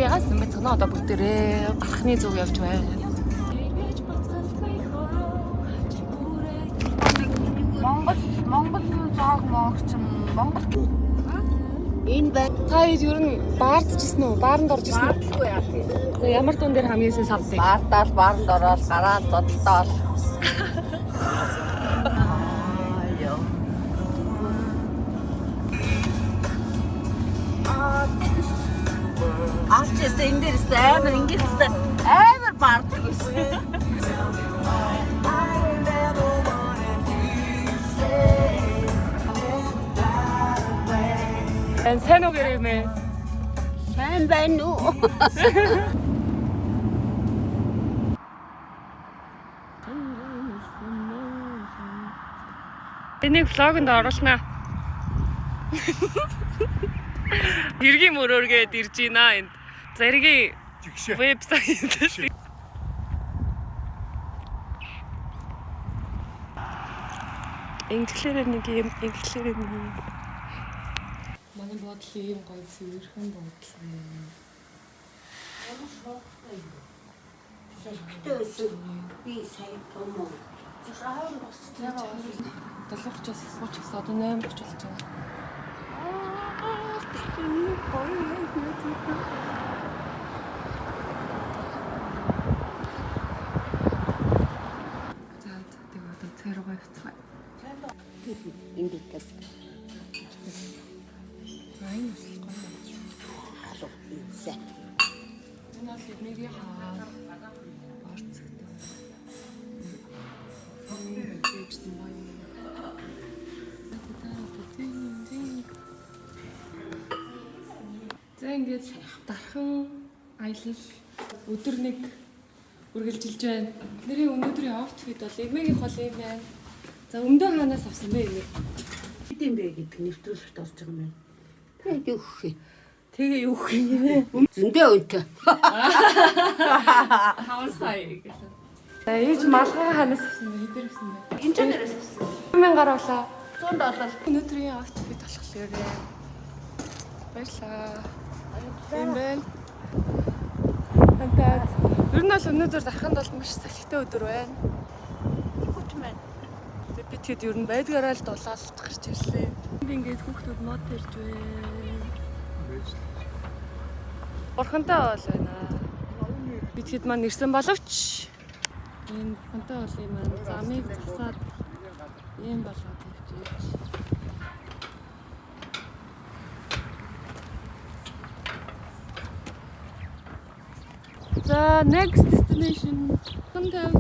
Ягаас юм бэ? Цоноо одоо бүгдээрээ гарахны зүг явж байна. Монгол зоог моогч Монгол энэ байна. Та ер нь баард жисэн үү? Бааранд орж исэн үү? Баардгүй яа тийм. Ямар дуун дээр хамгийн сайн савдаг? Бааранд ороод гараад зодтоол. Ачээс энэ дээр амар ингэж амар баардаг байсан. Сайн уу гэрэмээ? Сайн байна уу? Энийг влогонд оруулнаа. Хэргийн мөрөөргээд ирж байна энд. Зэргийн вебсайт дээр. Инглишээр нэг юм, инглишээр нэг юм. Манай бодлоо ийм гоё цэвэрхэн бодлоо юм. Би сайн том. Зурхаан босч байгаа. 7:30-аас сууч гэсэн одоо 8:30 болж байгаа. Энэ гоё юм. За тэгээ одоо цайргаа явцгаа. Ингээд Айн үсэл гоё. алуу ийсэ. Энэ бол эднэрийн хаа орцогтой. Тэгсэн гоё. За ингээд дархан аялал өдөр нэг үргэлжилж байна. Нэрийн өнөөдрийн outfit бол эмээгийн хол юм байна. За өмдөө хаанаас авсан бэ энийг? Хэд юм бэ гэдэг нэвтрүүлэгт орж байгаа юм байна. Тэгээ юу гэх юм? Тэгээ юу гэх юм бэ? Зөндөө үнэтэй. 5 сая гэлээ. За ээж малгай хаанаас авсан бэ? Хэдэр авсан бэ? Энэ ч нэрээс авсан. 1000 гаруй болоо. 100 Өнөөдрийн outfit болохоор баярлаа. Эм бэ. Хантаад. Ер нь бол өнөөдөр дарханд бол маш салхитай өдөр байна. Хүч маань. Би тэгэд ер нь байдгаараа л дулаалт гарч ирлээ. Би ингээд хүүхдүүд мод тарьж байна. Бурхантай бол байна. Би тэгэд маань ирсэн боловч энэ бурхантай бол юм аа замыг засаад ийм болгоод тавьчих. За next destination. Хантаа.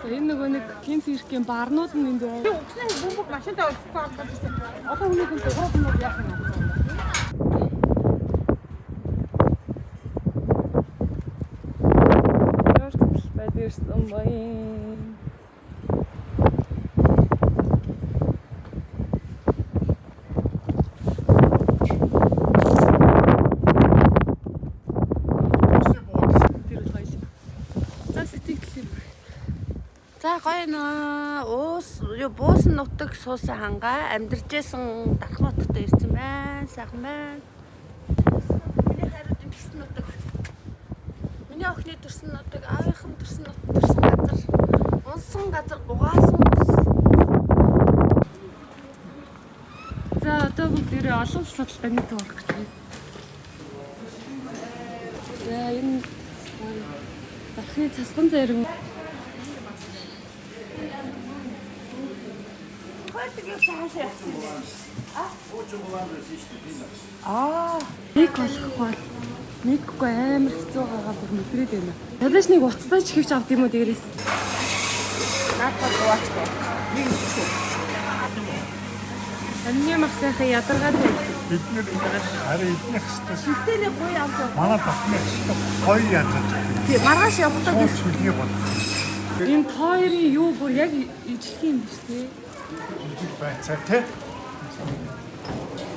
Энэ нэг гинц ирэх барнууд нь энд байна. Угсны бөмбөг машинтаа олчихгүй байсан. Одоо хүнийг энэ гурав хүмүүс яах юм бэ? Яартал байдэрсэн баян. За гоё нөө буусан нутаг суусан хангаа амьдарчээсэн Дархматтай ирсэн байна. Сайхан байна. Миний хариуд төрсөн нутаг. Миний охины төрсөн нутаг, аавынхан төрсөн газар. Унсан газар угаасан ус. За одоо бүгдээрээ олон судалгааны нэг туурах гэж байна. За энэ Дархны цасган зарим нэг болохгүй. Нэггүй амар хэцүү байгаа бүр мэдрээд байна. Ядаж нэг уцтай ч хөвч авд юм уу дээрээс. Надад дуучтай. Би юу? Амны мах сайхан ядаргаад байна. Бид нэр харин эднийх хэвчээ Тэний гоё авсан. манай батны гоё ядаж. Тий, маргааш явахдаа Хоол шүлний бол. Энэ тойрын юу бүр яг ижлэх юм биш тий. Жижиг байцаа тий.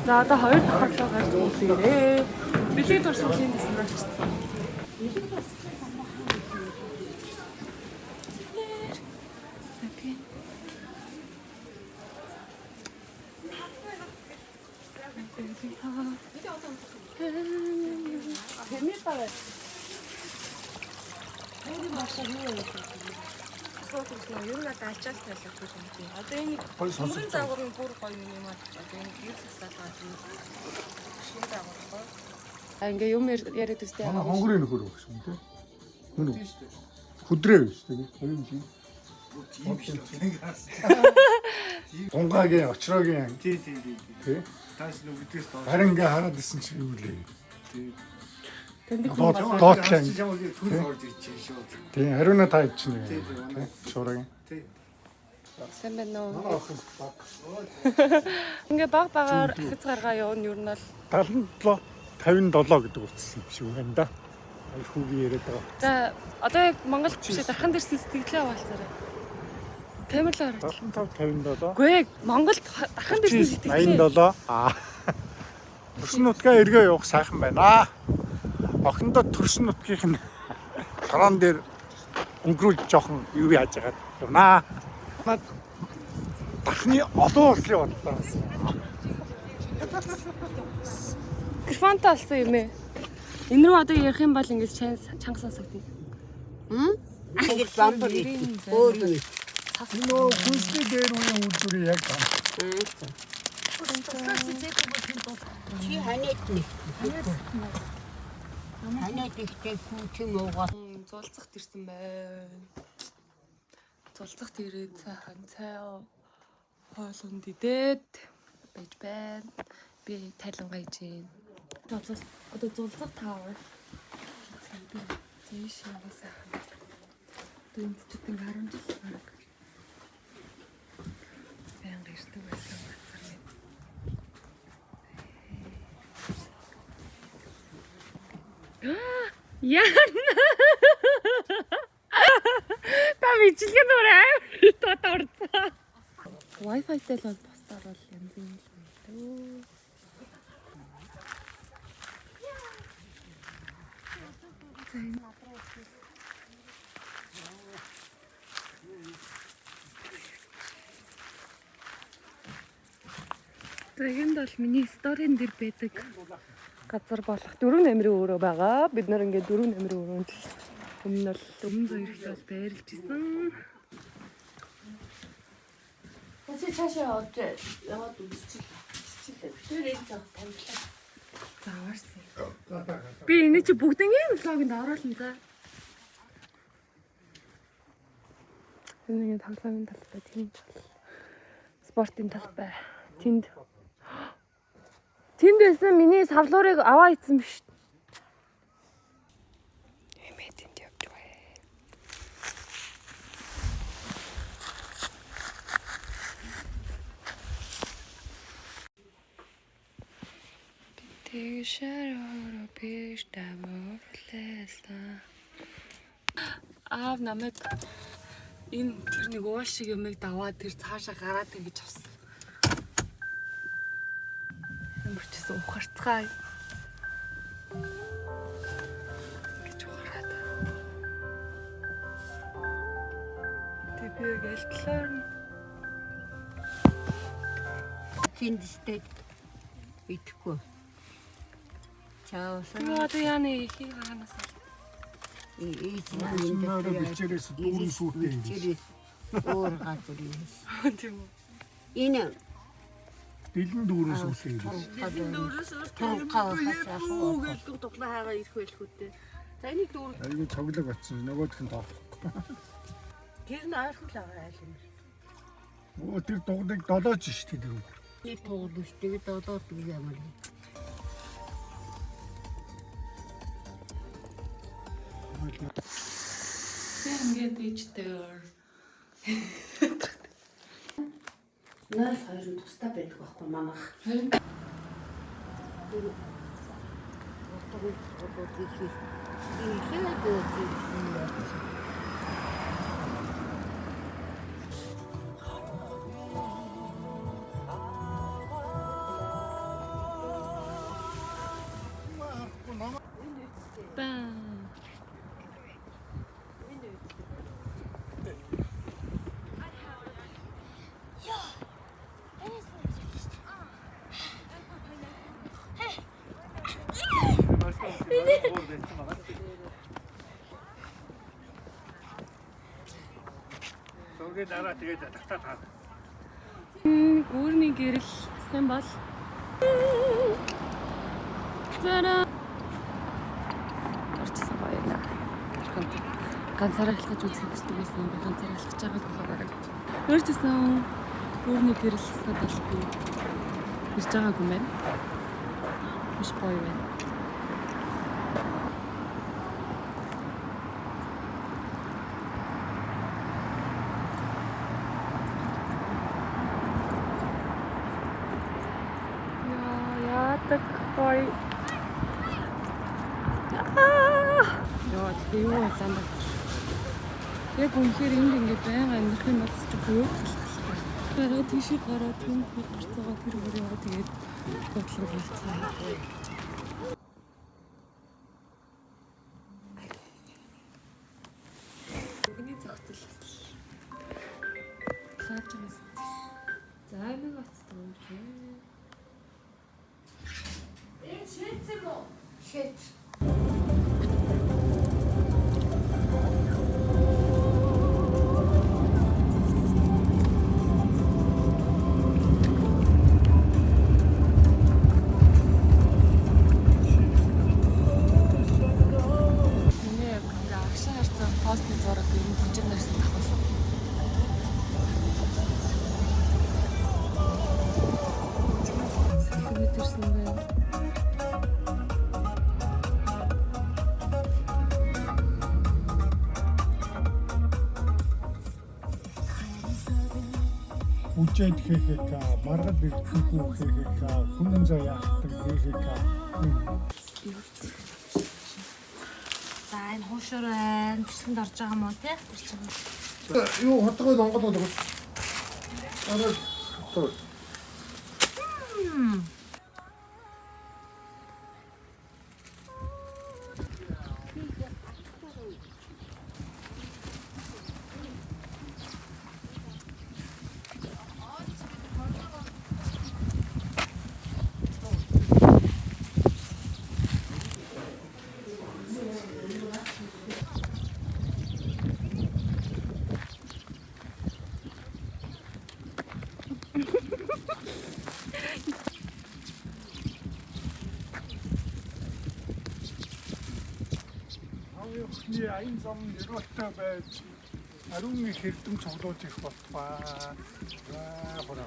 За одоо хоёр давхарлаа гарч ирээ. Билет дурсгалын дэсэн гарч ирсэн. Хэмээ тавай. Энд машин юу вэ? Асуулт юу надад ачаалтай л гэж юм чи. Одоо энэ Гой сонсож бүрэн загвар нь бүр гоё юм аа. Одоо энэ юу засаад байгаа юм. Шинэ загвар гоё. А ингээ юм яриад үстэй Манай байгаа. хонгорын нөхөр байх юм тий. Мөн үү? Хүдрээ биш тий. Хоёр юм чи. Гонгагийн очроогийн Тий. тий. Тааш нүгдээс доо. Харин ингээ хараад исэн чи юу лээ. Тэнд их Доод хүн доод лайн. Чамаг түр орж ирчихсэн шүү. Тий, хариуна та ичнэ. Тий, шуураг. Тий. сайн байна уу? Манай охин баг. Ингээ багаар ахиц гаргаа явна юу нь бол 77 57 гэдэг утсан юм шиг байна да. Ай хүүгийн яриад байгаа. за одоо яг Монгол бишээ дархан дэрсэн сэтгэлээ хаваалцаарай. Камерлаар. 75 57. Гүй яг Монголд дархан дэрсэн сэтгэлээ. 87. Төрсөн нутгаа эргээ явах сайхан байна. Охиндоо төрсөн нутгийнх нь шороон дээр өнгөрүүлж жоохон юу яаж яагаад явнаа. Дахны олон улсын бодлоо. Микрофонтой болсон юм ээ. Энэ рүү одоо ярих юм бол ингэж чанга сонсогдно. Англи бамбар өөр юм. Нөө хүнсний дээр үеийн үйлдвэрийг яг Чи ханаад нэг. Ханаад ихтэй хүүчм уугаа. Зулцахт ирсэн байна. Зулцахт ирээд сайхан цай хоолунд идээд байж байна. Би тайлангаа хийж гин. Одоо зулцах тавар. Зээш юм сайхан. Одоо энэ ч гэдэг 10 жил баг. Баян гэрдэг байсан газар юм. Яна. Та бичлэг нүрээ. Тот орцоо. Wi-Fi-тэй л бол босдоор бол янз юм л байна. Тэгэнд бол миний сторийн дээр байдаг газар болох 4 намрын өөрөө байгаа. Бид нар ингээд 4 намрын өрөөнд өмнө нь л байрлаж исэн. Тэсээ цаашаа орж яваад үзчихлээ. Тэр энэ жоо тамилаа. Заварсан. Би энэ чи бүгднийг влогонд оруулна за. Энэ тоглоомын талбай тийм спортын талбай. Тэнд байсан миний савлуурыг аваа ицсэн биш. Эмээ тэнд явж бай. Тэшэрөөр биш тавуулсан. Аав намайг энэ тэр нэг уул шиг юмыг даваад тэр цаашаа гараад тэгж авсан. Мөрчсөн ухарцгаая. Гэж ухараад. Тэбэг элтлэр Тэндстэй итгэхгүй. Чаасан. одоо яаны ихийг ханаас нөрөө бичээрээс дүүрэн сүртэй юм. Бичээрээс өөр газар юм. тийм үү. Энэ Дэлэн дүүрэн сүртэй юм. турхаа хасаах. Гэлдэг дуглаа хаагаа ирэх байлхүүтэй. За энийг дүүр Айгүй цоглог батсан. Нөгөөх нь тоохгүй. Тэр нь ойрхон л байгаа юм. Оо тэр дугныг долооч шүү дээ. Нэг тоглож тэгээд долоод ямар юм. ингээд ээжтэйгээр Наа хоёр нь тусдаа байдаг байхгүй манайх. харин баа. Зургийн дараа тэгээд татаад. Гүүрний гэрэл сан бол зара орчсон байна. Ганцаараа хэлж үзэх хүсдэг байсан би ганцаараа хэлж байгаагүй хараа. Өөрчсөн гүүрний гэрэл сан бол би ирж байгаагүй мэн. Биш бой байна. Так бой. Яа, тийм үү сайн байна. Яг үнэхээр энд ингээд байнга амьдрах юм бол ч буйцлах. Гараа тийшээ гараа түн гарцаага тэр бүрээ тэгээд бодлого болцсон. Өгний зохицол. Цааш юмс. За нэг оцсон юм шиг. Shit. Постны зураг юм хүчин дэрсэн тахсан. Мэдэрсэн байна. Үжээд хийхээ, маргал бэлтгэхүү хийхээ, хүнэн заяахдаг хийхээ. За энэ хуушур байна. Бэлсгэнд орж байгаа мó тий? Юу хотгой Монгол болов. Арай тоо. Аян зам нэрвэлтэй байж ариун их хэрдэм цуглуулж их болтугай. Хураа.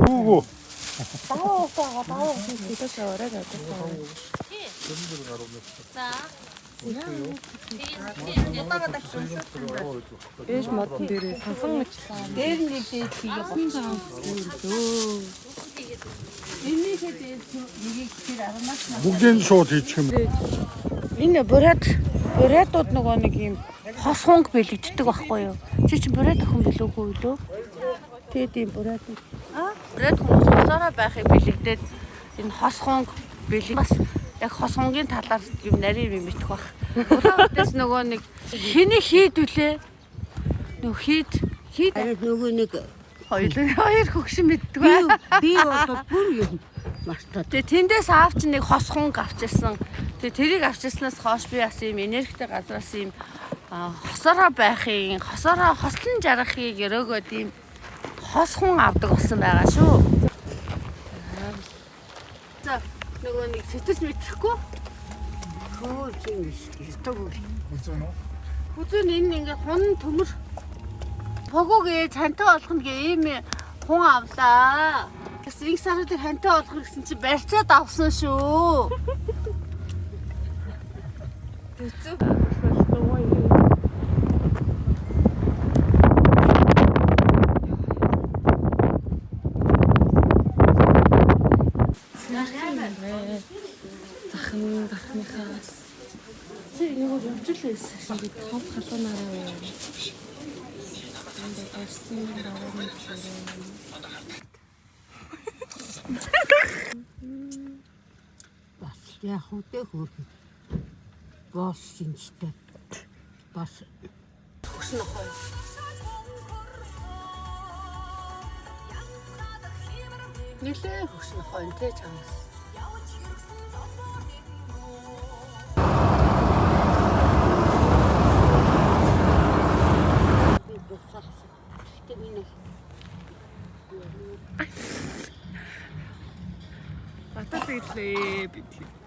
Гүү. Баа хийдэж ороод байгаа. За. Ээж модон дээрээ сасан мчлаа. Дээр нэг дээд хийгээ болсон Өө. Энийхээ дээд нэгийг тэр арамаас Бүгдийг шууд хийчих юм. энэ буратууд нөгөө нэг юм хос хонг бэлэгддэг байхгүй юу? Чи чинь бурат охин билүүгүй юу? Тэгэд юм бурат. Бурат хүмүүс хосоороо байхыг бэлэгдээд энэ хос хонг бэлэг бас яг хос хонгийн талаар юм нарийн юм мэдэх бах. Улаанаас нөгөө нэг хэний хийдвүлээ? Нөгөө хийд нөгөө нэг хоёр хөгшин мэддэг бай. би одоо бүр юм мартаад. Тэгээ тэндээс аавч нэг хос хонг авчирсан. Тэгээ тэрийг авчирснаас хойш би бас юм энергитэй газраас юм хосороо байхын, хосороо хослон жаргахыг өрөөгөөд ийм хос хүн авдаг болсон байгаа шүү. За нөгөө нэг сэтгэл мэдрэхгүй. Хөө чинь стог. Үзэн үү? Хүзэн энэ ингээ хун төмөр погогээ цантай болгоно гээ ийм хүн авлаа. Тэс их саруудыг хантай болгох гэсэн чи барьцаад авсан шүү. Аюулээс шинэ тав халуунаараа байна. Энд дөрсөн дараагийн Бас яах вэ хөрх. Бос шинжтэй. Бас төгсөн охой. Нилээ хөгсөн охой энэ тэ чамаас. би босах. Тэ минь Батал ирлээ бид.